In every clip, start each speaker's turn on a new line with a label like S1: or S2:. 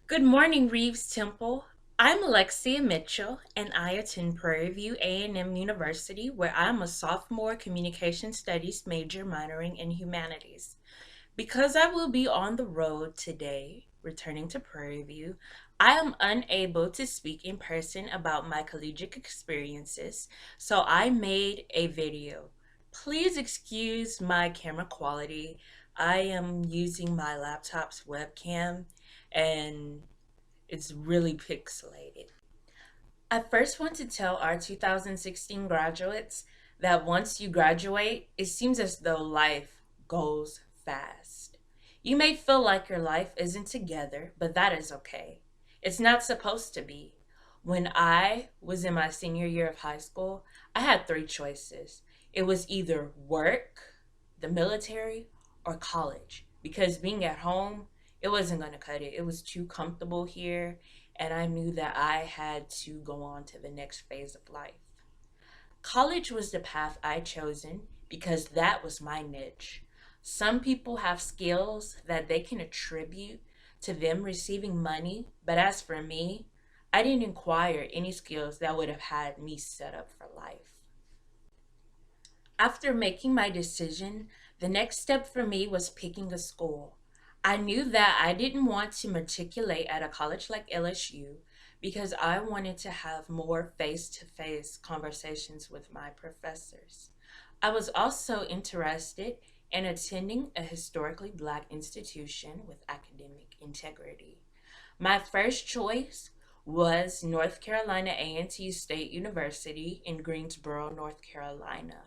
S1: Good morning, Reeves Temple. I'm Alexia Mitchell, and I attend Prairie View A&M University, where I'm a sophomore communication studies major minoring in humanities. Because I will be on the road today, returning to Prairie View, I am unable to speak in person about my collegiate experiences, so I made a video. Please excuse my camera quality. I am using my laptop's webcam and it's really pixelated. I first want to tell our 2016 graduates that once you graduate, it seems as though life goes fast. You may feel like your life isn't together, but that is okay. It's not supposed to be. When I was in my senior year of high school, I had three choices. It was either work, the military, or college. Because being at home, it wasn't going to cut it. It was too comfortable here, and I knew that I had to go on to the next phase of life. College was the path I chosen because that was my niche. Some people have skills that they can attribute to them receiving money, but as for me, I didn't acquire any skills that would have had me set up for life. After making my decision, the next step for me was picking a school. I knew that I didn't want to matriculate at a college like LSU because I wanted to have more face to face conversations with my professors. I was also interested in attending a historically black institution with academic integrity. My first choice was North Carolina A&T State University in Greensboro, North Carolina.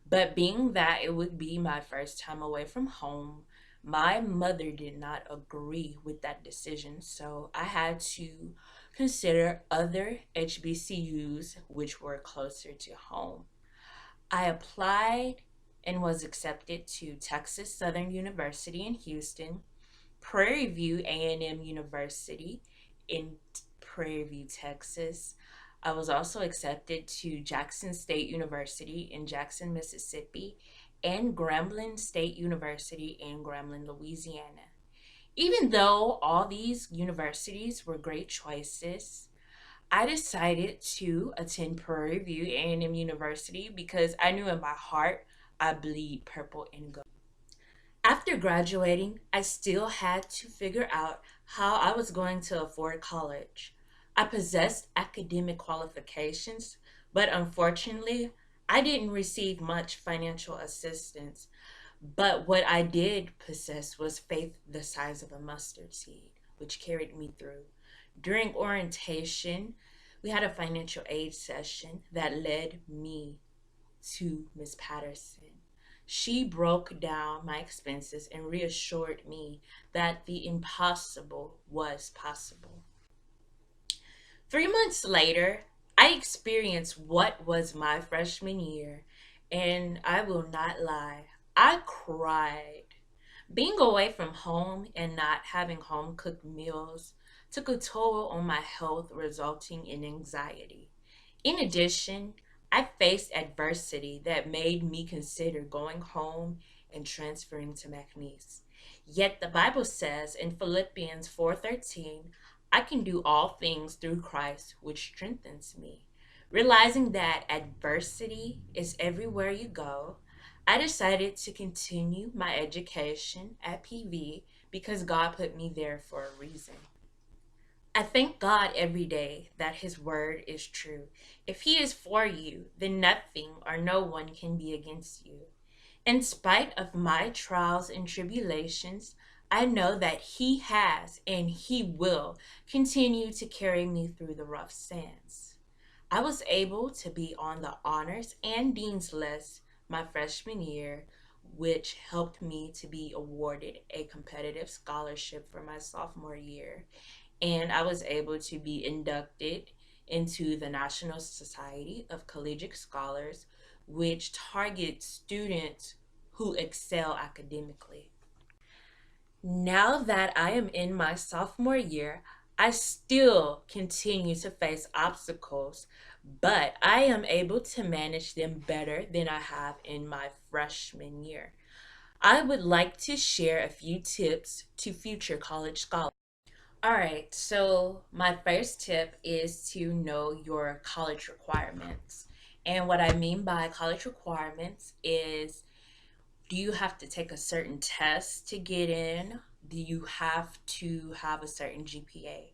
S1: But being that it would be my first time away from home, my mother did not agree with that decision. So I had to consider other HBCUs which were closer to home. I applied and was accepted to Texas Southern University in Houston, Prairie View A&M University in Prairie View, Texas. I was also accepted to Jackson State University in Jackson, Mississippi, and Grambling State University in Grambling, Louisiana. Even though all these universities were great choices, I decided to attend Prairie View A&M University because I knew in my heart I bleed purple and gold. After graduating, I still had to figure out how I was going to afford college. I possessed academic qualifications, but unfortunately, I didn't receive much financial assistance. But what I did possess was faith the size of a mustard seed, which carried me through. During orientation, we had a financial aid session that led me to Miss Patterson. She broke down my expenses and reassured me that the impossible was possible. 3 months later, I experienced what was my freshman year, and I will not lie, I cried. Being away from home and not having home cooked meals took a toll on my health, resulting in anxiety. In addition, I faced adversity that made me consider going home and transferring to McNeese. Yet the Bible says in Philippians 4:13, I can do all things through Christ which strengthens me. Realizing that adversity is everywhere you go, I decided to continue my education at PV because God put me there for a reason. I thank God every day that His word is true. If He is for you, then nothing or no one can be against you. In spite of my trials and tribulations, I know that He has and He will continue to carry me through the rough sands. I was able to be on the honors and dean's list my freshman year, which helped me to be awarded a competitive scholarship for my sophomore year, and I was able to be inducted into the National Society of Collegiate Scholars, which targets students who excel academically. Now that I am in my sophomore year, I still continue to face obstacles, but I am able to manage them better than I have in my freshman year. I would like to share a few tips to future college scholars. All right, so my first tip is to know your college requirements. And what I mean by college requirements is, do you have to take a certain test to get in? Do you have to have a certain GPA?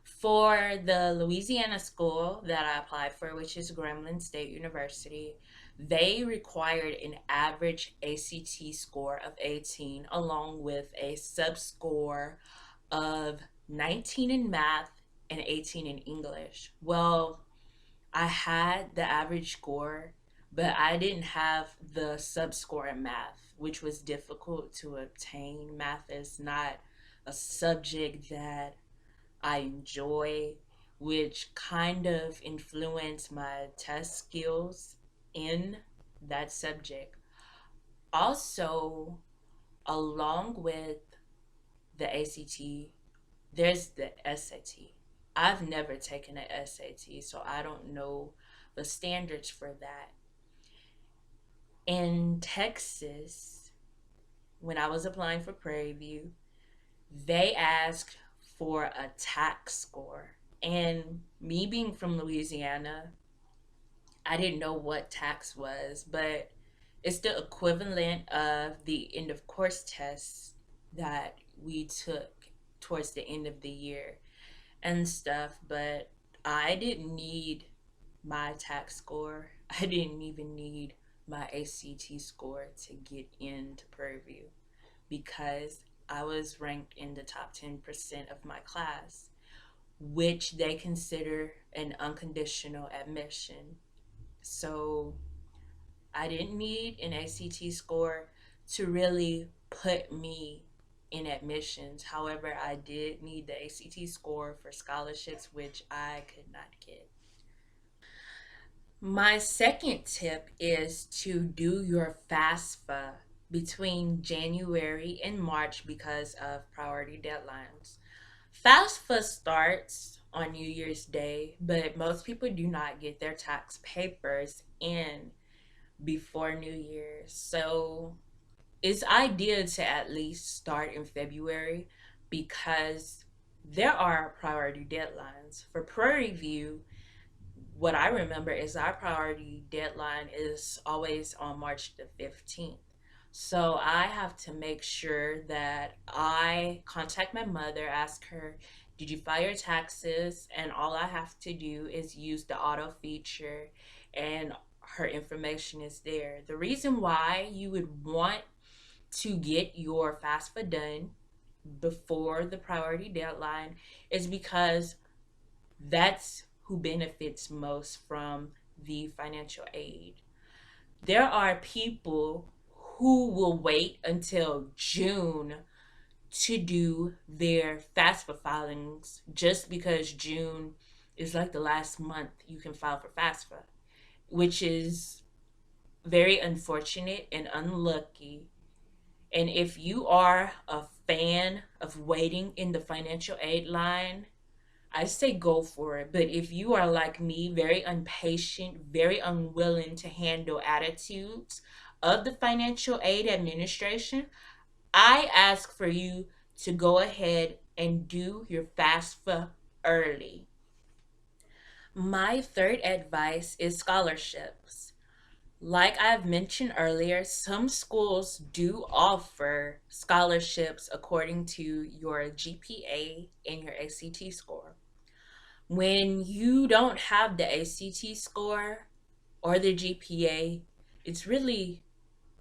S1: For the Louisiana school that I applied for, which is Grambling State University, they required an average ACT score of 18 along with a sub score of 19 in math and 18 in English. Well, I had the average score, but I didn't have the sub score in math, which was difficult to obtain. Math is not a subject that I enjoy, which kind of influenced my test skills in that subject. Also, along with the ACT, there's the SAT. I've never taken an SAT, so I don't know the standards for that. In Texas, when I was applying for Prairie View, they asked for a tax score. And me being from Louisiana, I didn't know what tax was, but it's the equivalent of the end of course tests that we took towards the end of the year and stuff. But I didn't need my tax score. I didn't even need my ACT score to get into Prairie View because I was ranked in the top 10% of my class, which they consider an unconditional admission. So I didn't need an ACT score to really put me in admissions. However, I did need the ACT score for scholarships, which I could not get. My second tip is to do your FAFSA between January and March because of priority deadlines. FAFSA starts on New Year's Day, but most people do not get their tax papers in before New Year's. So it's ideal to at least start in February because there are priority deadlines. For Prairie View, what I remember is our priority deadline is always on March the 15th. So I have to make sure that I contact my mother, ask her, did you file your taxes? And all I have to do is use the auto feature and her information is there. The reason why you would want to get your FAFSA done before the priority deadline is because that's who benefits most from the financial aid. There are people who will wait until June to do their FAFSA filings just because June is like the last month you can file for FAFSA, which is very unfortunate and unlucky. And if you are a fan of waiting in the financial aid line, I say go for it. But if you are like me, very impatient, very unwilling to handle attitudes of the financial aid administration, I ask for you to go ahead and do your FAFSA early. My third advice is scholarships. Like I've mentioned earlier, some schools do offer scholarships according to your GPA and your ACT score. When you don't have the ACT score or the GPA, it's really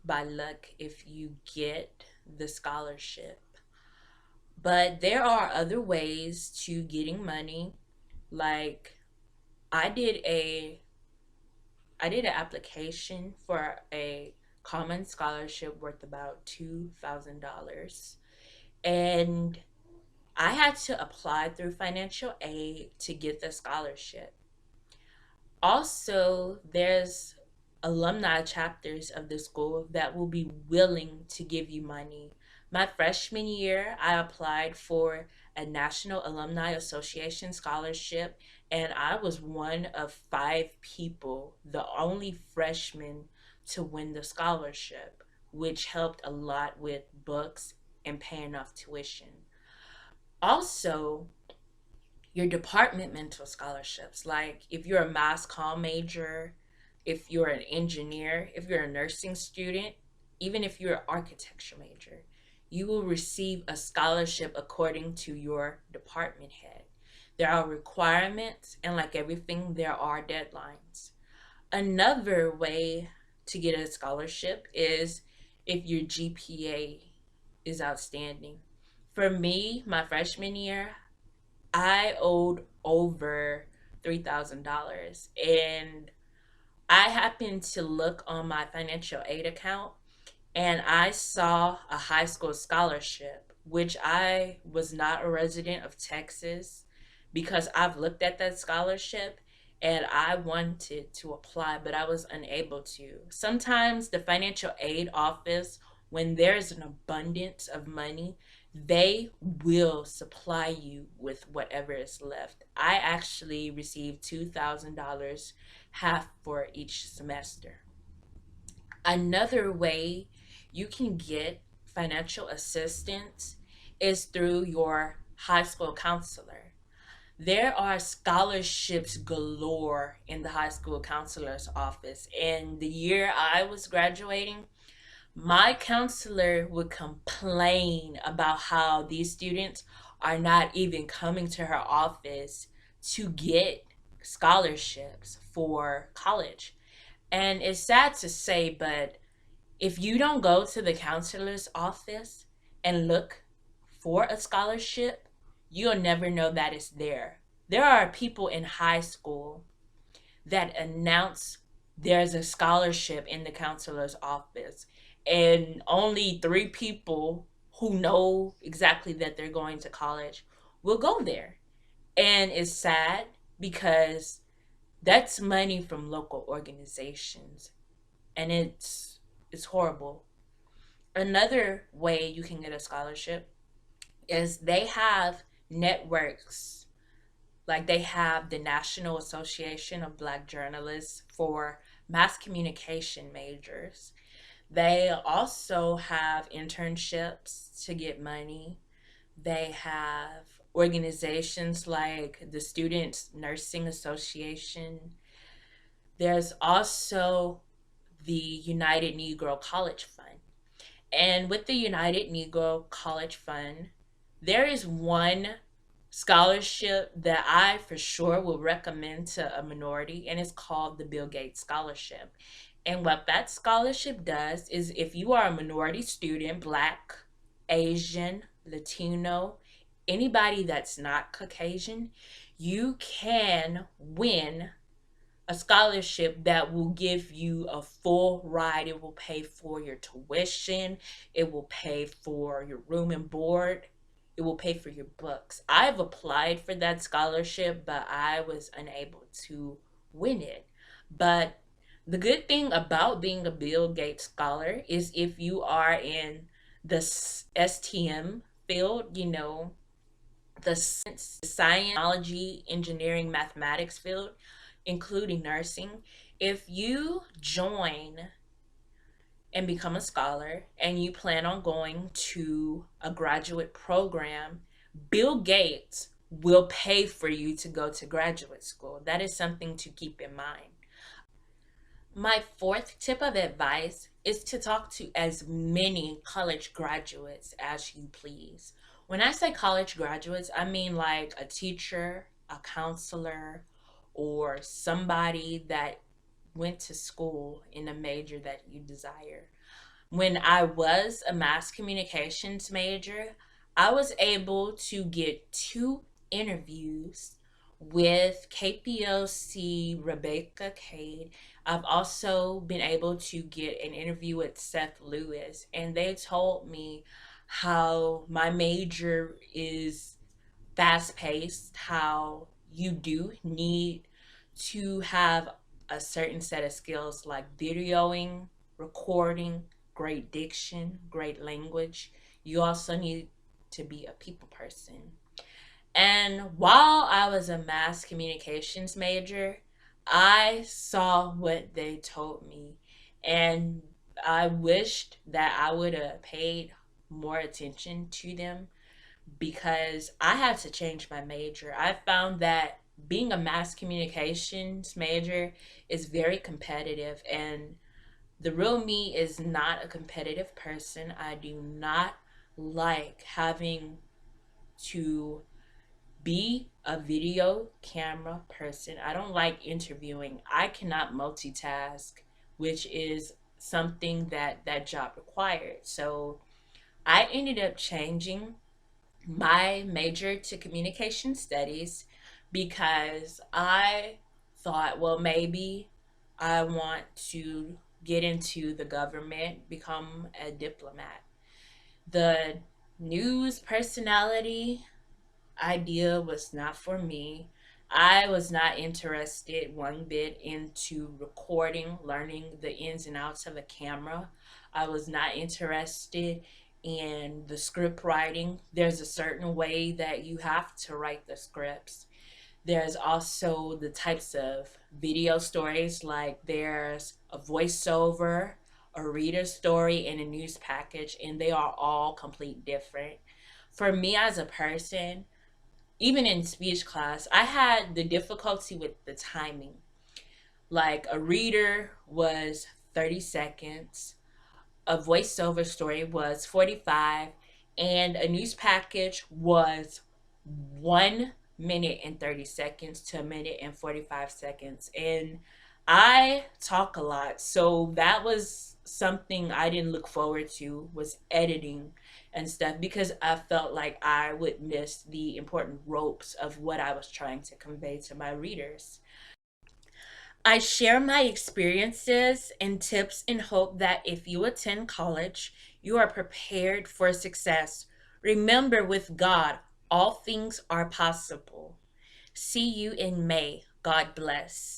S1: by luck if you get the scholarship. But there are other ways to getting money. Like I did a I did an application for a common scholarship worth about $2,000. And I had to apply through financial aid to get the scholarship. Also, there's alumni chapters of the school that will be willing to give you money. My freshman year, I applied for a National Alumni Association scholarship, and I was one of five people, the only freshman to win the scholarship, which helped a lot with books and paying off tuition. Also, your departmental scholarships. Like if you're a mass comm major, if you're an engineer, if you're a nursing student, even if you're an architecture major, you will receive a scholarship according to your department head. There are requirements, and like everything, there are deadlines. Another way to get a scholarship is if your GPA is outstanding. For me, my freshman year, I owed over $3,000. And I happened to look on my financial aid account and I saw a high school scholarship, which I was not a resident of Texas because I've looked at that scholarship and I wanted to apply, but I was unable to. Sometimes the financial aid office, when there's an abundance of money, they will supply you with whatever is left. I actually received $2,000, half for each semester. Another way you can get financial assistance is through your high school counselor. There are scholarships galore in the high school counselor's office. And the year I was graduating, my counselor would complain about how these students are not even coming to her office to get scholarships for college. And it's sad to say, but if you don't go to the counselor's office and look for a scholarship, you'll never know that it's there. There are people in high school that announce there's a scholarship in the counselor's office, and only three people who know exactly that they're going to college will go there. And it's sad because that's money from local organizations, and it's horrible. Another way you can get a scholarship is they have networks. Like they have the National Association of Black Journalists for mass communication majors. They also have internships to get money. They have organizations like the Students Nursing Association. There's also the United Negro College Fund. And with the United Negro College Fund, there is one scholarship that I for sure will recommend to a minority, and it's called the Bill Gates Scholarship. And what that scholarship does is if you are a minority student, Black, Asian, Latino, anybody that's not Caucasian, you can win a scholarship that will give you a full ride. It will pay for your tuition, it will pay for your room and board, it will pay for your books. I've applied for that scholarship, but I was unable to win it. But the good thing about being a Bill Gates scholar is if you are in the STEM field, the science, technology, engineering, mathematics field, including nursing, if you join and become a scholar and you plan on going to a graduate program, Bill Gates will pay for you to go to graduate school. That is something to keep in mind. My fourth tip of advice is to talk to as many college graduates as you please. When I say college graduates, I mean like a teacher, a counselor, or somebody that went to school in a major that you desire. When I was a mass communications major, I was able to get two interviews with KPLC Rebecca Cade. I've also been able to get an interview with Seth Lewis, and they told me how my major is fast paced, how you do need to have a certain set of skills like videoing, recording, great diction, great language. You also need to be a people person. And while I was a mass communications major, I saw what they told me. And I wished that I would have paid more attention to them. because I had to change my major. I found that being a mass communications major is very competitive, and the real me is not a competitive person. I do not like having to be a video camera person. I don't like interviewing. I cannot multitask, which is something that that job required. So I ended up changing my major to communication studies because I thought, well, maybe I want to get into the government, become a diplomat. The news personality idea was not for me. I was not interested one bit into recording, learning the ins and outs of a camera. I was not interested in the script writing. There's a certain way that you have to write the scripts. There's also the types of video stories, like there's a voiceover, a reader story, and a news package, and they are all complete different. For me as a person, even in speech class, I had the difficulty with the timing. Like a reader was 30 seconds, a voiceover story was 45, and a news package was 1 minute and 30 seconds to a minute and 45 seconds. And I talk a lot, so that was something I didn't look forward to, was editing and stuff, because I felt like I would miss the important ropes of what I was trying to convey to my readers. I share my experiences and tips in hope that if you attend college, you are prepared for success. Remember, with God, all things are possible. See you in May. God bless.